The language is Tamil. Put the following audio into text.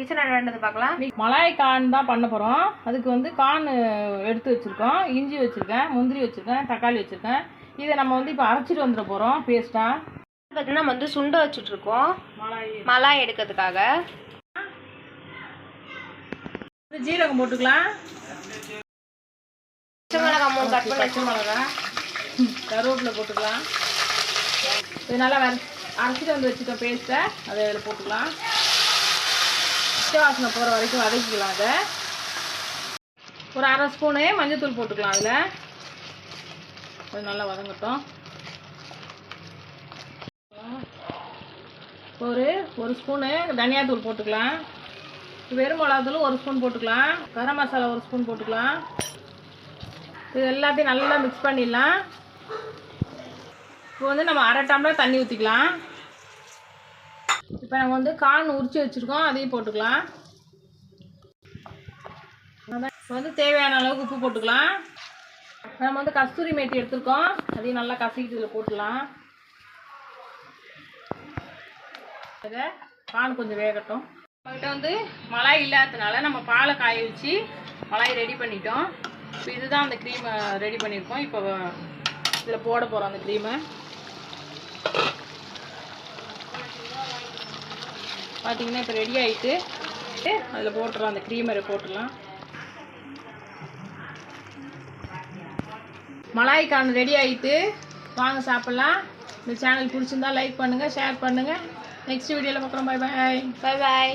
கிச்சன் வேண்டது பார்க்கலாம். மலாய் கார்ன் தான் பண்ண போகிறோம். அதுக்கு வந்து கார்ன் எடுத்து வச்சுருக்கோம், இஞ்சி வச்சுருக்கேன், முந்திரி வச்சுருக்கேன், தக்காளி வச்சுருக்கேன். இதை நம்ம வந்து இப்போ அரைச்சிட்டு வந்துட போகிறோம் பேஸ்ட்டாக. பார்த்தீங்கன்னா நம்ம வந்து சுண்டை வச்சுட்ருக்கோம் மலாய் எடுக்கிறதுக்காக. ஜீரகம் போட்டுக்கலாம், பச்சை மிளகாய் 3 கட் பண்ணி பச்சை மிளகாய், கருவேப்பிலை போட்டுக்கலாம். இது நல்லா அரைச்சிட்டு வந்து வச்சுட்டோம் பேஸ்ட்டை, அதை இதில் போட்டுக்கலாம். வாசனை போகிற வரைக்கும் வதக்கிக்கலாம். அதை ஒரு 1/2 ஸ்பூனு மஞ்சள் போட்டுக்கலாம். அதில் அது நல்லா வதங்கட்டும். ஒரு ஸ்பூனு தனியாத்தூள் போட்டுக்கலாம். வெறும் மிளகாத்தூள் 1 ஸ்பூன் போட்டுக்கலாம். கரம் மசாலா 1 ஸ்பூன் போட்டுக்கலாம். இது எல்லாத்தையும் நல்லா மிக்ஸ் பண்ணிடலாம். இப்போ வந்து நம்ம 1/2 டம்ளர் தண்ணி ஊற்றிக்கலாம். இப்போ நம்ம வந்து கார்ன் உரிச்சு வச்சுருக்கோம், அதையும் போட்டுக்கலாம். இப்போ வந்து தேவையான அளவுக்கு உப்பு போட்டுக்கலாம். நம்ம வந்து கஸ்தூரி மேத்தி எடுத்துருக்கோம், அதையும் நல்லா கசக்கிட்டு இதில் போட்டுக்கலாம். கார்ன் கொஞ்சம் வேகட்டும். நம்மகிட்ட வந்து மலாய் இல்லாததுனால நம்ம பாலை காய வச்சு மலாய் ரெடி பண்ணிட்டோம். இப்போ இதுதான் அந்த க்ரீமை ரெடி பண்ணியிருக்கோம். இப்போ இதில் போட போகிறோம் அந்த க்ரீமை. பார்த்தீங்கன்னா இப்போ ரெடி ஆகிட்டு அதில் போட்டுடலாம், அந்த க்ரீமரை போட்டுடலாம். மலாய் கார்ன் ரெடி ஆகிட்டு வாங்க சாப்பிட்லாம். இந்த சேனல் பிடிச்சிருந்தா லைக் பண்ணுங்கள், ஷேர் பண்ணுங்கள். நெக்ஸ்ட் வீடியோவில் பார்க்குறோம். Bye bye. Bye bye.